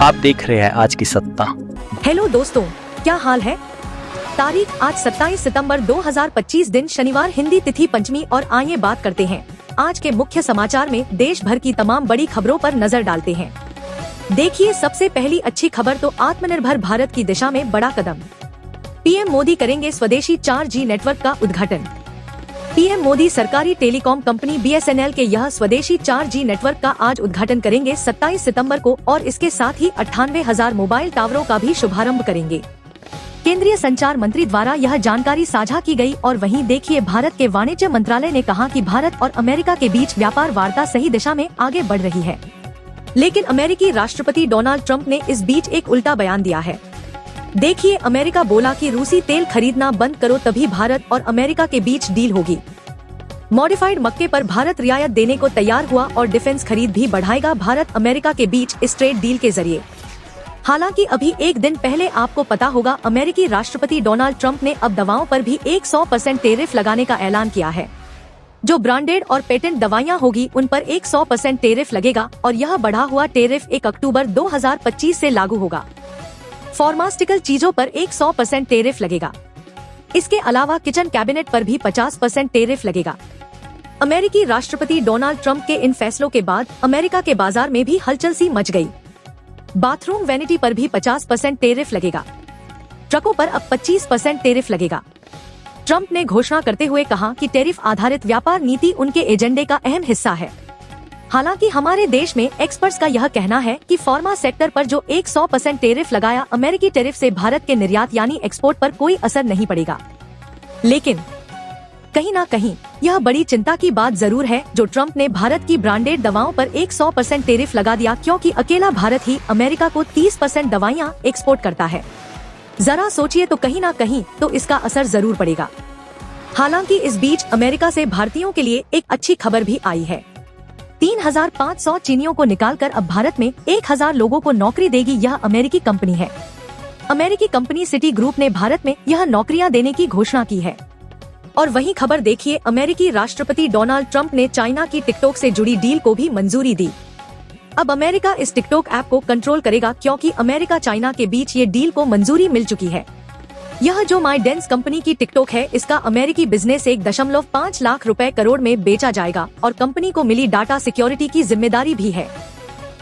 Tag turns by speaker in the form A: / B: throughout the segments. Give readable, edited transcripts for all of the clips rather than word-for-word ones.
A: आप देख रहे हैं आज की सत्ता।
B: हेलो दोस्तों, क्या हाल है। तारीख आज 27 सितंबर 2025 दिन शनिवार, हिंदी तिथि पंचमी। और आइए बात करते हैं आज के मुख्य समाचार में देश भर की तमाम बड़ी खबरों पर नजर डालते हैं। देखिए, सबसे पहली अच्छी खबर तो आत्मनिर्भर भारत की दिशा में बड़ा कदम। पीएम मोदी करेंगे स्वदेशी 4G नेटवर्क का उद्घाटन। पीएम मोदी सरकारी टेलीकॉम कंपनी BSNL के यह स्वदेशी 4G नेटवर्क का आज उद्घाटन करेंगे 27 सितंबर को, और इसके साथ ही 98,000 मोबाइल टावरों का भी शुभारंभ करेंगे। केंद्रीय संचार मंत्री द्वारा यह जानकारी साझा की गई। और वहीं देखिए, भारत के वाणिज्य मंत्रालय ने कहा कि भारत और अमेरिका के बीच व्यापार वार्ता सही दिशा में आगे बढ़ रही है, लेकिन अमेरिकी राष्ट्रपति डोनाल्ड ट्रंप ने इस बीच एक उल्टा बयान दिया है। देखिए, अमेरिका बोला कि रूसी तेल खरीदना बंद करो, तभी भारत और अमेरिका के बीच डील होगी। मॉडिफाइड मक्के पर भारत रियायत देने को तैयार हुआ और डिफेंस खरीद भी बढ़ाएगा भारत अमेरिका के बीच इस ट्रेड डील के जरिए। हालांकि अभी एक दिन पहले आपको पता होगा, अमेरिकी राष्ट्रपति डोनाल्ड ट्रंप ने अब दवाओं पर भी 100% टैरिफ लगाने का ऐलान किया है। जो ब्रांडेड और पेटेंट दवाइयां होगी उन पर 100% टैरिफ लगेगा, और यह बढ़ा हुआ टैरिफ 1 अक्टूबर 2025 से लागू होगा। फार्मास्यूटिकल चीजों पर 100% टैरिफ लगेगा। इसके अलावा किचन कैबिनेट पर भी 50% टैरिफ लगेगा। अमेरिकी राष्ट्रपति डोनाल्ड ट्रंप के इन फैसलों के बाद अमेरिका के बाजार में भी हलचल सी मच गई। बाथरूम वैनिटी पर भी 50% टैरिफ लगेगा। ट्रकों पर अब 25% टैरिफ लगेगा। ट्रंप ने घोषणा करते हुए कहा कि टैरिफ आधारित व्यापार नीति उनके एजेंडे का अहम हिस्सा है। हालांकि हमारे देश में एक्सपर्ट्स का यह कहना है कि फार्मा सेक्टर पर जो 100% टैरिफ लगाया, अमेरिकी टैरिफ से भारत के निर्यात यानी एक्सपोर्ट पर कोई असर नहीं पड़ेगा। लेकिन कहीं ना कहीं यह बड़ी चिंता की बात जरूर है जो ट्रंप ने भारत की ब्रांडेड दवाओं पर 100% टैरिफ लगा दिया, क्योंकि अकेला भारत ही अमेरिका को 30% दवाइयां एक्सपोर्ट करता है। जरा सोचिए, तो कहीं ना कहीं तो इसका असर जरूर पड़ेगा। हालांकि इस बीच अमेरिका से भारतीयों के लिए एक अच्छी खबर भी आई है। 3,500 चीनियों को निकालकर अब भारत में 1,000 लोगों को नौकरी देगी यह अमेरिकी कंपनी है। अमेरिकी कंपनी सिटी ग्रुप ने भारत में यह नौकरियां देने की घोषणा की है। और वही खबर देखिए, अमेरिकी राष्ट्रपति डोनाल्ड ट्रंप ने चाइना की टिकटॉक से जुड़ी डील को भी मंजूरी दी। अब अमेरिका इस टिकटॉक ऐप को कंट्रोल करेगा, क्योंकि अमेरिका चाइना के बीच ये डील को मंजूरी मिल चुकी है। यह जो माईडेंस कंपनी की टिकटॉक है, इसका अमेरिकी बिजनेस 1.5 लाख रुपए करोड़ में बेचा जाएगा, और कंपनी को मिली डाटा सिक्योरिटी की जिम्मेदारी भी है।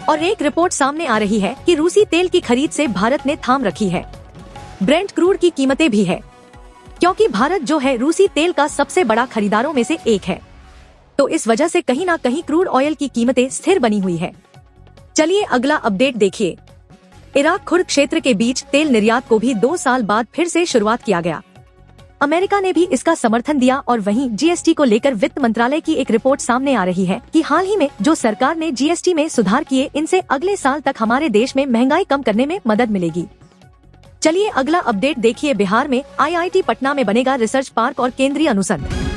B: और एक रिपोर्ट सामने आ रही है कि रूसी तेल की खरीद से भारत ने थाम रखी है। ब्रेंट क्रूड की कीमतें भी है, क्योंकि भारत जो है रूसी तेल का सबसे बड़ा खरीदारों में से एक है। तो इस वजह से कहीं ना कहीं क्रूड ऑयल की कीमतें स्थिर बनी हुई है। चलिए अगला अपडेट देखिए। इराक खुर्द क्षेत्र के बीच तेल निर्यात को भी 2 साल बाद फिर से शुरुआत किया गया। अमेरिका ने भी इसका समर्थन दिया। और वहीं GST को लेकर वित्त मंत्रालय की एक रिपोर्ट सामने आ रही है कि हाल ही में जो सरकार ने GST में सुधार किए, इनसे अगले साल तक हमारे देश में महंगाई कम करने में मदद मिलेगी। चलिए अगला अपडेट देखिए। बिहार में IIT पटना में बनेगा रिसर्च पार्क और केंद्रीय अनुसंधान